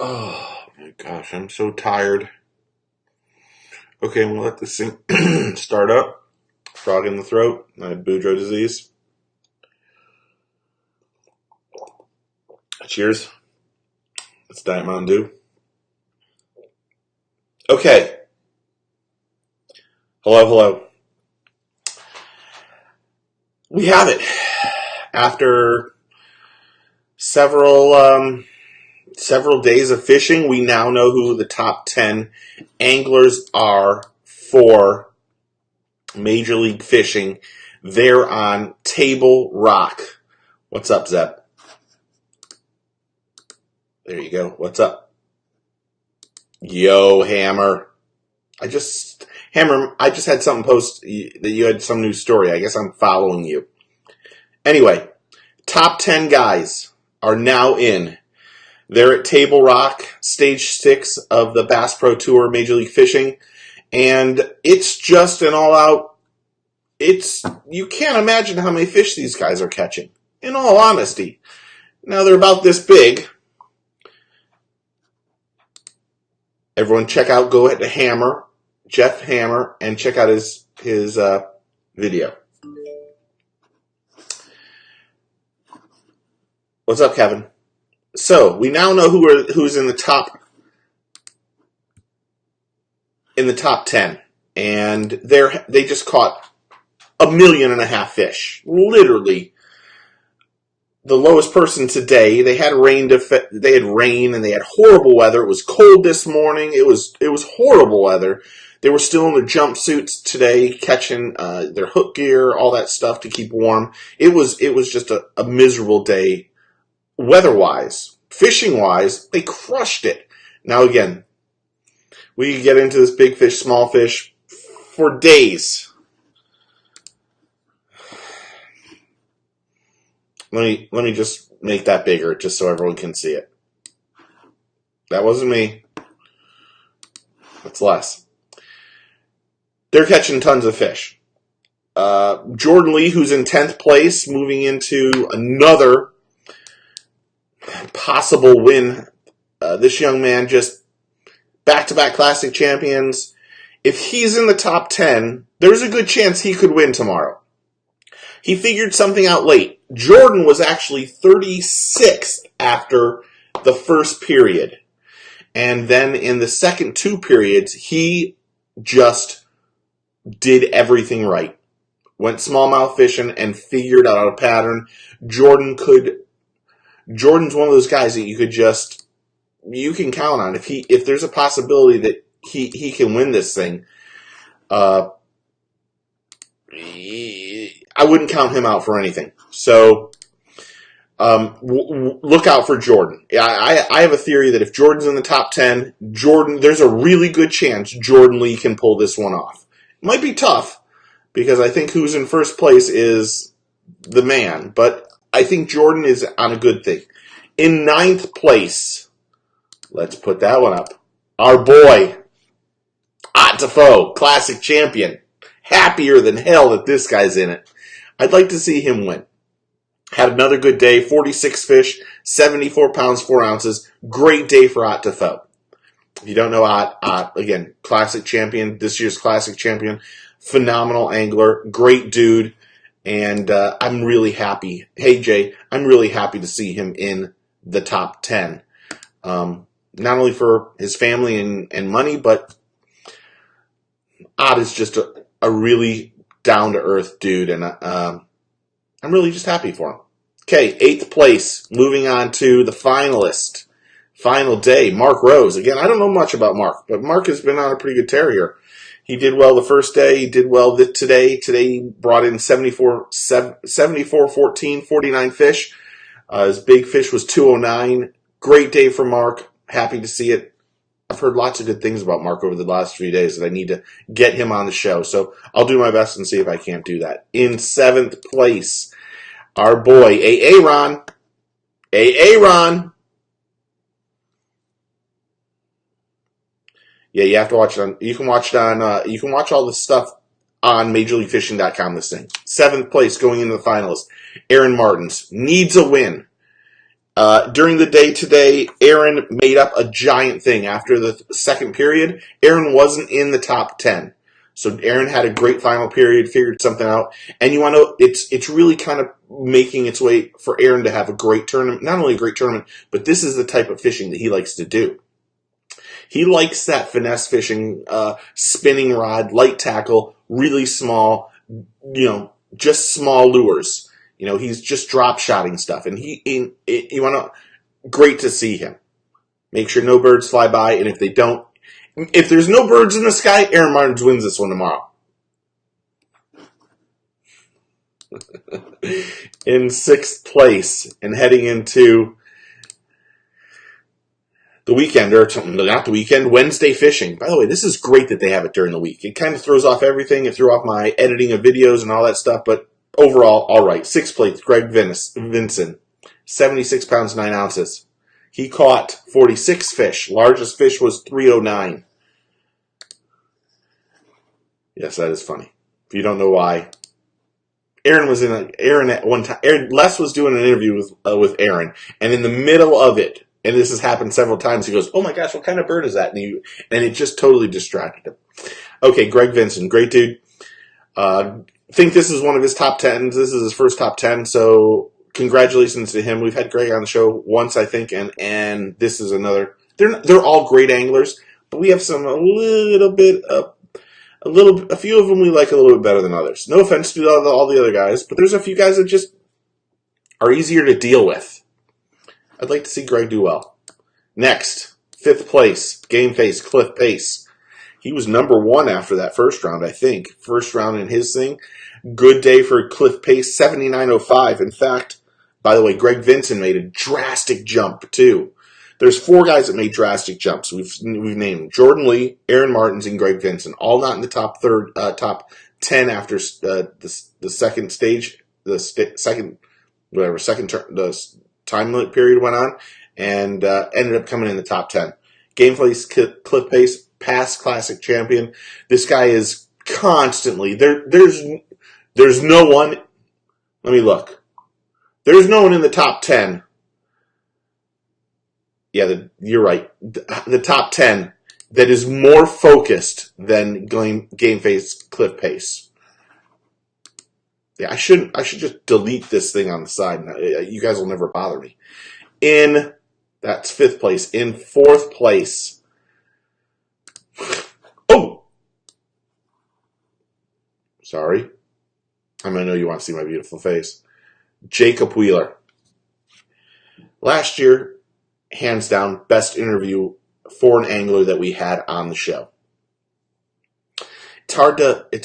Oh my gosh, I'm so tired. Okay, I'm gonna let this thing start up. Frog in the throat. I have Boudreaux disease. Cheers. It's Diet Mountain Dew. Okay. Hello. We have it. After several days of fishing, we now know who the top 10 anglers are for Major League Fishing. They're on Table Rock. What's up, Zeb? There you go. What's up? Yo, Hammer. Hammer, I just had something post that you had some new story. I guess I'm following you. Anyway, top 10 guys are now in. They're at Table Rock, stage 6 of the Bass Pro Tour Major League Fishing. And it's just an all-out, you can't imagine how many fish these guys are catching, in all honesty. Now, they're about this big. Everyone go ahead to Hammer, Jeff Hammer, and check out his video. What's up, Kevin? So, we now know who's in the top 10. And they just caught 1.5 million fish. Literally. The lowest person today, they had rain and they had horrible weather. It was cold this morning. It was horrible weather. They were still in their jumpsuits today, catching their hook gear, all that stuff to keep warm. It was just a miserable day, weather-wise. Fishing-wise, they crushed it. Now again, we could get into this big fish, small fish for days. Let me just make that bigger, just so everyone can see it. That wasn't me. That's less. They're catching tons of fish. Jordan Lee, who's in 10th place, moving into another possible win. This young man, just back-to-back classic champions. If he's in the top 10, there's a good chance he could win tomorrow. He figured something out late. Jordan was actually 36th after the first period. And then in the second 2 periods, he just did everything right. Went smallmouth fishing and figured out a pattern. Jordan's one of those guys that you can count on. If there's a possibility that he can win this thing, I wouldn't count him out for anything. So, look out for Jordan. I have a theory that if Jordan's in the top 10, there's a really good chance Jordan Lee can pull this one off. It might be tough, because I think who's in first place is the man, but I think Jordan is on a good thing. In 9th place, let's put that one up, our boy, Ott Defoe, classic champion. Happier than hell that this guy's in it. I'd like to see him win. Had another good day, 46 fish, 74 pounds, 4 ounces. Great day for Ott Defoe. If you don't know Ott, again, classic champion, this year's classic champion. Phenomenal angler, great dude, and I'm really happy. Hey, Jay, I'm really happy to see him in the top 10. Not only for his family and money, but Ott is just a really down-to-earth dude, and I'm really just happy for him. Okay, 8th place, moving on to the finalist. Final day, Mark Rose. Again, I don't know much about Mark, but Mark has been on a pretty good tear here. He did well the first day. He did well today. Today he brought in 74, 14, 49 fish. His big fish was 209. Great day for Mark. Happy to see it. I've heard lots of good things about Mark over the last 3 days, and I need to get him on the show. So I'll do my best and see if I can't do that. In 7th place, our boy, Aaron. Aaron. Yeah, you have to watch it on. You can watch all this stuff on MajorLeagueFishing.com. This thing. 7th place going into the finals. Aaron Martins needs a win. During the day today, Aaron made up a giant thing. After the second period, Aaron wasn't in the top 10. So Aaron had a great final period, figured something out. And you want to know, it's really kind of making its way for Aaron to have a great tournament. Not only a great tournament, but this is the type of fishing that he likes to do. He likes that finesse fishing, spinning rod, light tackle, really small, just small lures. He's just drop shotting stuff. And great to see him. Make sure no birds fly by, and if there's no birds in the sky, Aaron Martins wins this one tomorrow. In sixth place and heading into the weekend, or not the weekend, Wednesday fishing. By the way, this is great that they have it during the week. It kind of throws off everything. It threw off my editing of videos and all that stuff, but overall, all right. Sixth place, Greg Vinson, 76 pounds, 9 ounces. He caught 46 fish. Largest fish was 309. Yes, that is funny. If you don't know why, Aaron at one time. Les was doing an interview with Aaron, and in the middle of it, and this has happened several times, he goes, "Oh my gosh, what kind of bird is that?" And it just totally distracted him. Okay, Greg Vinson, great dude. Think this is one of his top 10s. This is his first top 10, so congratulations to him. We've had Greg on the show once, I think, and this is another. They're all great anglers, but we have a few of them we like a little bit better than others. No offense to all the other guys, but there's a few guys that just are easier to deal with. I'd like to see Greg do well. Next, fifth place, Game Face, Cliff Pace. He was number 1 after that first round, I think. First round in his thing. Good day for Cliff Pace, 79.05. In fact, by the way, Greg Vinson made a drastic jump, too. There's 4 guys that made drastic jumps. We've named Jordan Lee, Aaron Martins, and Greg Vinson. All not in the top 10 after the second stage, second time limit period went on, and ended up coming in the top 10. Game Face, Cliff Pace, past classic champion. This guy is constantly there's no one. Let me look. There's no one in the top 10. Yeah, you're right. The top 10 that is more focused than Game Face, Cliff Pace. Yeah, I should just delete this thing on the side. You guys will never bother me. That's fifth place. In fourth place. Oh! Sorry. I know you want to see my beautiful face. Jacob Wheeler. Last year, hands down, best interview for an angler that we had on the show. It's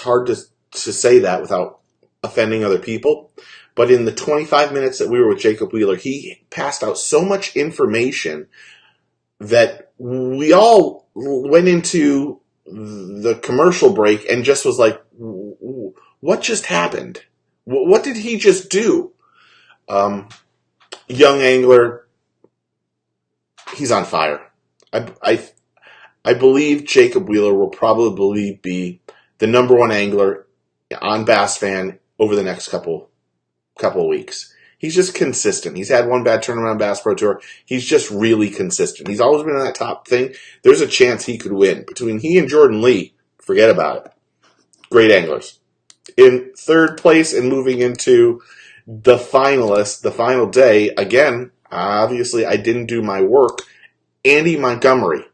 hard to say that without offending other people, but in the 25 minutes that we were with Jacob Wheeler, he passed out so much information that we all went into the commercial break and just was like, what just happened? What did he just do? Young angler, he's on fire. I believe Jacob Wheeler will probably be the number 1 angler on Bass Fan over the next couple of weeks. He's just consistent. He's had one bad tournament on Bass Pro Tour. He's just really consistent. He's always been in that top thing. There's a chance he could win. Between he and Jordan Lee, forget about it. Great anglers. In third place and moving into the finalists, the final day, again, obviously I didn't do my work. Andy Montgomery.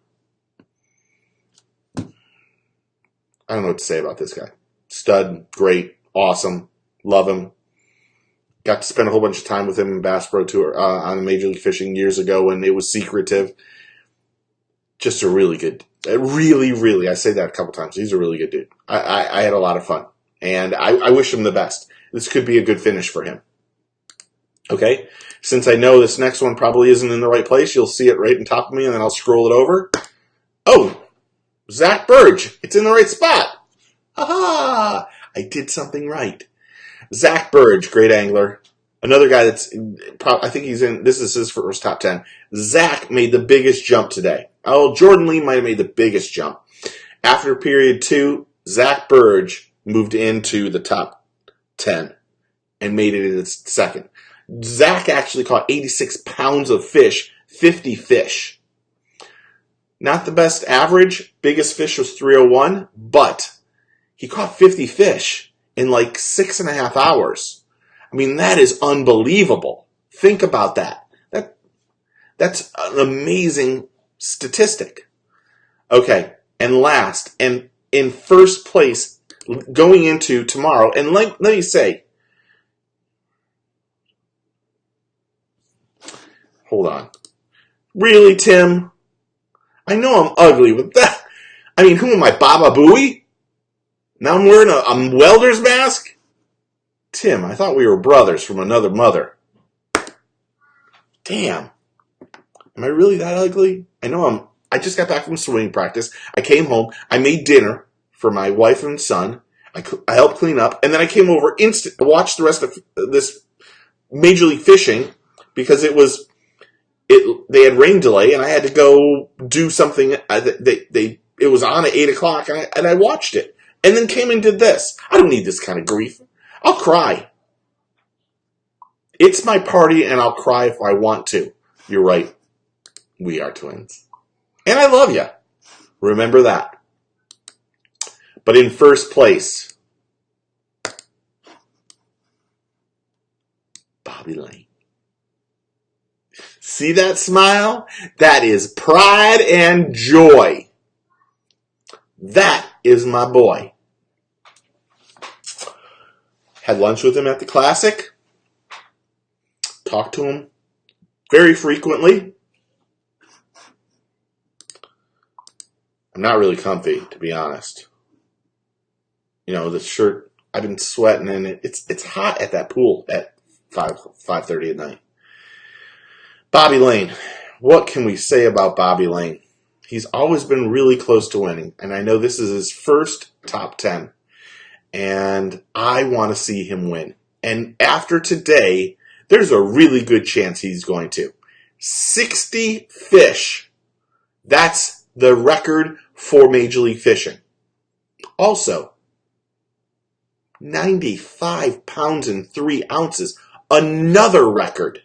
I don't know what to say about this guy. Stud, great, awesome, love him. Got to spend a whole bunch of time with him in Bass Pro Tour on Major League Fishing years ago when it was secretive. Just a really good, really, I say that a couple times. He's a really good dude. I had a lot of fun, and I wish him the best. This could be a good finish for him. Okay, since I know this next one probably isn't in the right place, you'll see it right on top of me, and then I'll scroll it over. Oh, Zach Burge. It's in the right spot. Aha! I did something right. Zach Burge, great angler. Another guy that's, I think this is his first top 10. Zach made the biggest jump today. Oh, Jordan Lee might have made the biggest jump. After period 2, Zach Burge moved into the top 10 and made it in its second. Zach actually caught 86 pounds of fish, 50 fish. Not the best average. Biggest fish was 301, but he caught 50 fish in like 6.5 hours. I mean, that is unbelievable. Think about that. That's an amazing statistic. Okay, and last, and in first place going into tomorrow, and let me say, hold on. Really, Tim? I know I'm ugly, but that, I mean, who am I, Baba Booey? Now I'm wearing a welder's mask? Tim, I thought we were brothers from another mother. Damn. Am I really that ugly? I just got back from swimming practice. I came home. I made dinner for my wife and son. I helped clean up. And then I came over to watch the rest of this Major League Fishing because they had rain delay and I had to go do something. It was on at 8 o'clock and I watched it. And then came and did this. I don't need this kind of grief. I'll cry. It's my party and I'll cry if I want to. You're right. We are twins. And I love you. Remember that. But in first place, Bobby Lane. See that smile? That is pride and joy. That is my boy. Had lunch with him at the Classic. Talked to him very frequently. I'm not really comfy, to be honest. You know, the shirt, I've been sweating and it's hot at that pool at 5:30 at night. Bobby Lane. What can we say about Bobby Lane? He's always been really close to winning, and I know this is his first top 10, and I want to see him win. And after today, there's a really good chance he's going to. 60 fish. That's the record for Major League Fishing. Also, 95 pounds and 3 ounces. Another record.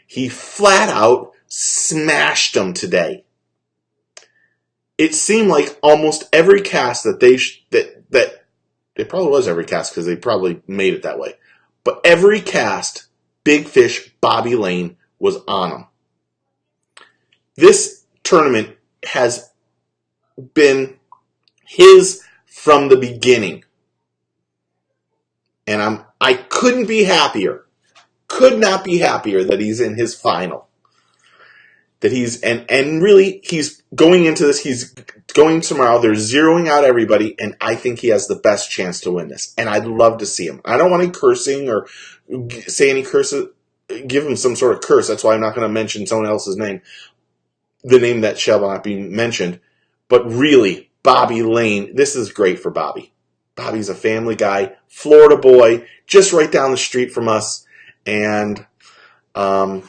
He flat out smashed them today. It seemed like almost every cast that it probably was every cast because they probably made it that way. But every cast, Big Fish, Bobby Lane was on them. This tournament has been his from the beginning. And I couldn't be happier. Could not be happier that he's in his final. That he's really he's going into this, he's going tomorrow, they're zeroing out everybody, and I think he has the best chance to win this. And I'd love to see him. I don't want any cursing or say any curses, give him some sort of curse. That's why I'm not going to mention someone else's name. The name that shall not be mentioned. But really, Bobby Lane, this is great for Bobby. Bobby's a family guy, Florida boy, just right down the street from us. And, I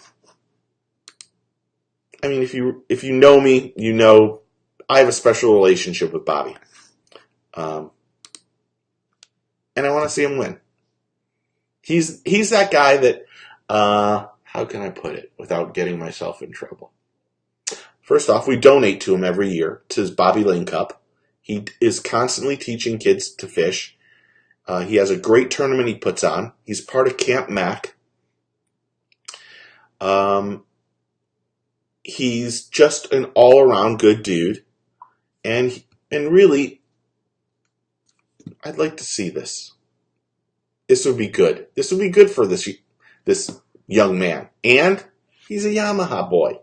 mean, if you know me, you know I have a special relationship with Bobby. And I want to see him win. He's that guy that, how can I put it without getting myself in trouble? First off, we donate to him every year to his Bobby Lane Cup. He is constantly teaching kids to fish. He has a great tournament he puts on. He's part of Camp Mac. He's just an all-around good dude. And really, I'd like to see this. This would be good. This would be good for this young man. And he's a Yamaha boy.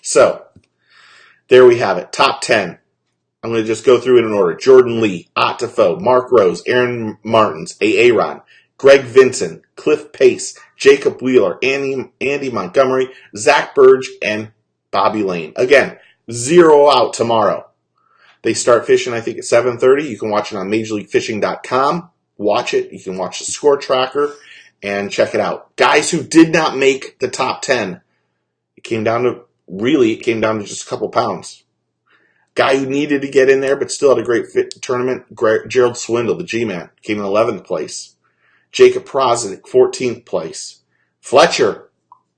So, there we have it. Top 10. I'm going to just go through it in order. Jordan Lee, Ott Defoe, Mark Rose, Aaron Martins, Aaron, Greg Vinson, Cliff Pace, Jacob Wheeler, Andy Montgomery, Zach Burge, and Bobby Lane. Again, zero out tomorrow. They start fishing, I think, at 7:30. You can watch it on MajorLeagueFishing.com. Watch it. You can watch the score tracker and check it out. Guys who did not make the top 10, it came down to just a couple pounds. Guy who needed to get in there but still had a great fit tournament, Gerald Swindle, the G-Man, came in 11th place. Jacob Prosnick, 14th place. Fletcher,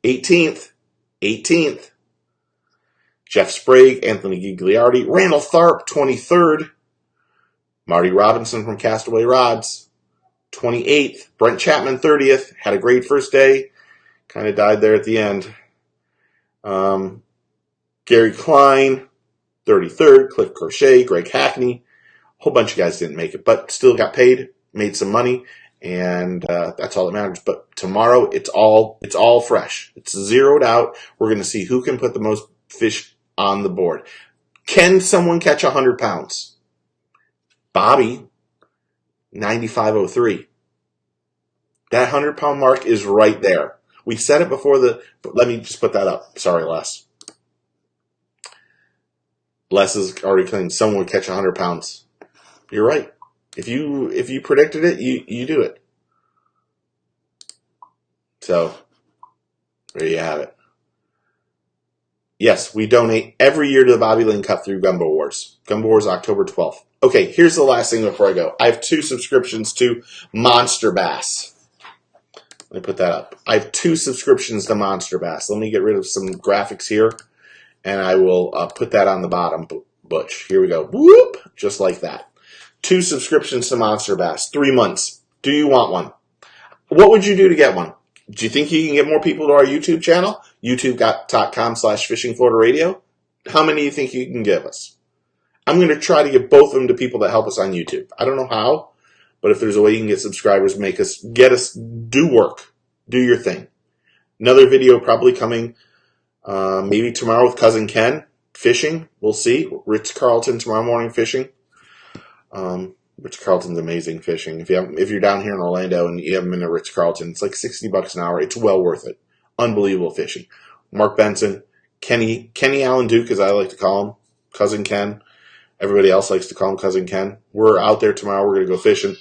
18th. 18th. Jeff Sprague, Anthony Gigliardi, Randall Tharp, 23rd. Marty Robinson from Castaway Rods, 28th. Brent Chapman, 30th. Had a great first day. Kind of died there at the end. Gary Klein, 33rd. Cliff Crochet, Greg Hackney. A whole bunch of guys didn't make it, but still got paid, made some money, and that's all that matters. But tomorrow, it's all fresh. It's zeroed out. We're going to see who can put the most fish on the board. Can someone catch 100 pounds? Bobby, 95.03. That 100-pound mark is right there. We said it before let me just put that up. Sorry, Les. Les is already claiming someone would catch 100 pounds. You're right. If you predicted it, you do it. So, there you have it. Yes, we donate every year to the Bobby Lane Cup through Gumbo Wars. Gumbo Wars, October 12th. Okay, here's the last thing before I go. I have 2 subscriptions to Monster Bass. Let me put that up. I have 2 subscriptions to Monster Bass. Let me get rid of some graphics here, and I will put that on the bottom, Butch. Here we go. Whoop! Just like that. 2 subscriptions to Monster Bass. 3 months. Do you want one? What would you do to get one? Do you think you can get more people to our YouTube channel? YouTube.com/FishingFloridaRadio. How many do you think you can give us? I'm going to try to give both of them to people that help us on YouTube. I don't know how, but if there's a way you can get subscribers, get us, do work. Do your thing. Another video probably coming maybe tomorrow with Cousin Ken fishing. We'll see. Ritz-Carlton tomorrow morning fishing. Ritz-Carlton's amazing fishing. If you're down here in Orlando and you haven't been to Ritz-Carlton, it's like $60 an hour. It's well worth it. Unbelievable fishing. Mark Benson, Kenny Allen Duke, as I like to call him, Cousin Ken. Everybody else likes to call him Cousin Ken. We're out there tomorrow. We're going to go fishing.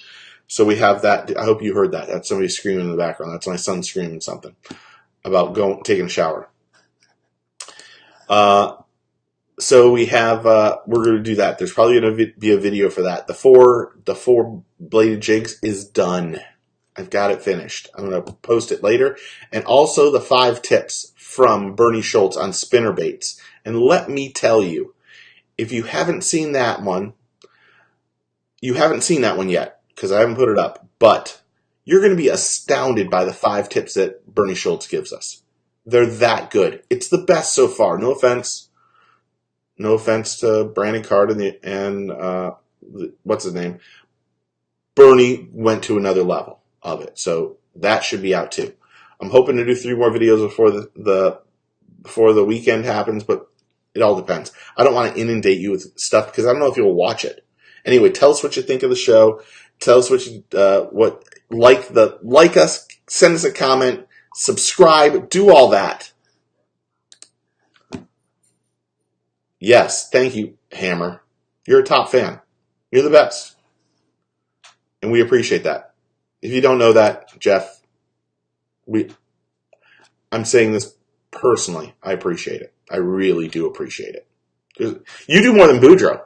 So we have that. I hope you heard that. That's somebody screaming in the background. That's my son screaming something about taking a shower. So we have, we're going to do that. There's probably going to be a video for that. The four bladed jigs is done. I've got it finished. I'm going to post it later. And also the 5 tips from Bernie Schultz on spinner baits. And let me tell you, if you haven't seen that one, you haven't seen that one yet because I haven't put it up. But you're going to be astounded by the 5 tips that Bernie Schultz gives us. They're that good. It's the best so far. No offense. No offense to Brandon Card and what's his name? Bernie went to another level of it. So that should be out too. I'm hoping to do 3 more videos before the weekend happens, but it all depends. I don't want to inundate you with stuff because I don't know if you'll watch it. Anyway, tell us what you think of the show. Tell us what you like us, send us a comment, subscribe, do all that. Yes, thank you, Hammer. You're a top fan. You're the best. And we appreciate that. If you don't know that, Jeff, I'm saying this personally. I appreciate it. I really do appreciate it. You do more than Boudreaux.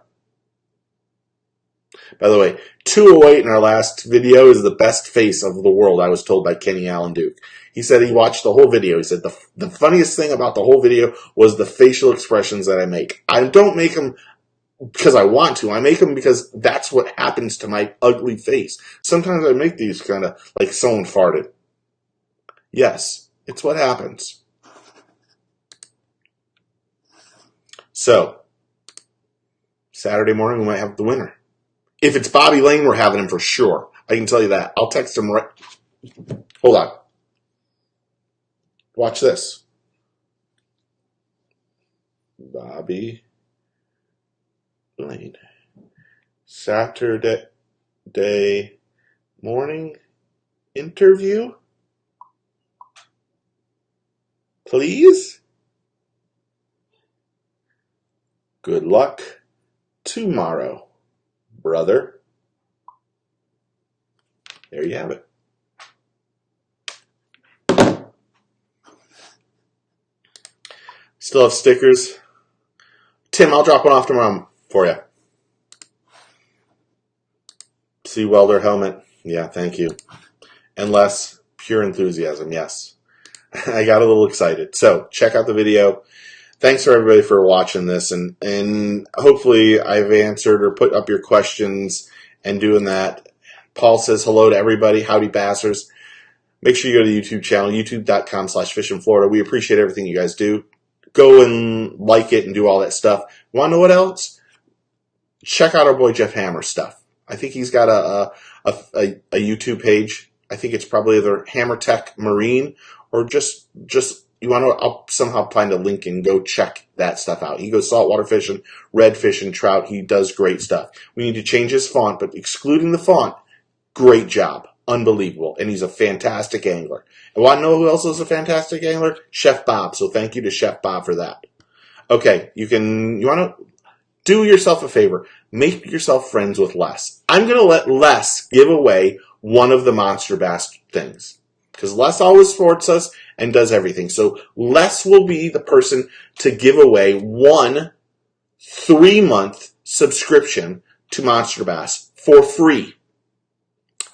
By the way, 208 in our last video is the best face of the world, I was told by Kenny Allen Duke. He said he watched the whole video. He said the funniest thing about the whole video was the facial expressions that I make. I don't make them because I want to. I make them because that's what happens to my ugly face. Sometimes I make these kind of like someone farted. Yes, it's what happens. So, Saturday morning we might have the winner. If it's Bobby Lane, we're having him for sure. I can tell you that. I'll text him right. Hold on. Watch this. Bobby Lane. Saturday morning interview. Please. Good luck tomorrow, brother. There you have it. Still have stickers. Tim, I'll drop one off tomorrow for you. Sea Welder helmet. Yeah, thank you. and Les, pure enthusiasm, yes. I got a little excited. So check out the video. Thanks for everybody for watching this, and hopefully I've answered or put up your questions and doing that. Paul says hello to everybody. Howdy, Bassers. Make sure you go to the YouTube channel, youtube.com/fishinflorida. We appreciate everything you guys do. Go and like it and do all that stuff. Want to know what else? Check out our boy Jeff Hammer's stuff. I think he's got a YouTube page. I think it's probably either Hammer Tech Marine or just you want to. I'll somehow find a link and go check that stuff out. He goes saltwater fishing, red fishing, trout. He does great stuff. We need to change his font, but excluding the font, great job. Unbelievable. And he's a fantastic angler. And want to know who else is a fantastic angler? Chef Bob. So thank you to Chef Bob for that. Okay, you want to do yourself a favor. Make yourself friends with Les. I'm going to let Les give away one of the Monster Bass things. Because Les always supports us and does everything. So Les will be the person to give away one 3-month subscription to Monster Bass for free.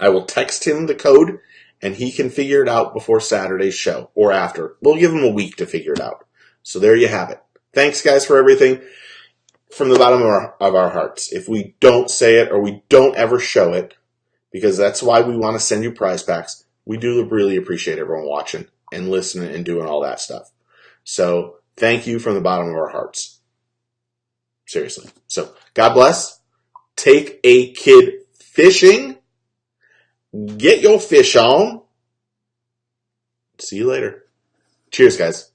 I will text him the code, and he can figure it out before Saturday's show or after. We'll give him a week to figure it out. So there you have it. Thanks, guys, for everything from the bottom of our hearts. If we don't say it or we don't ever show it, because that's why we want to send you prize packs, we do really appreciate everyone watching and listening and doing all that stuff. So thank you from the bottom of our hearts. Seriously. So God bless. Take a kid fishing. Get your fish on. See you later. Cheers, guys.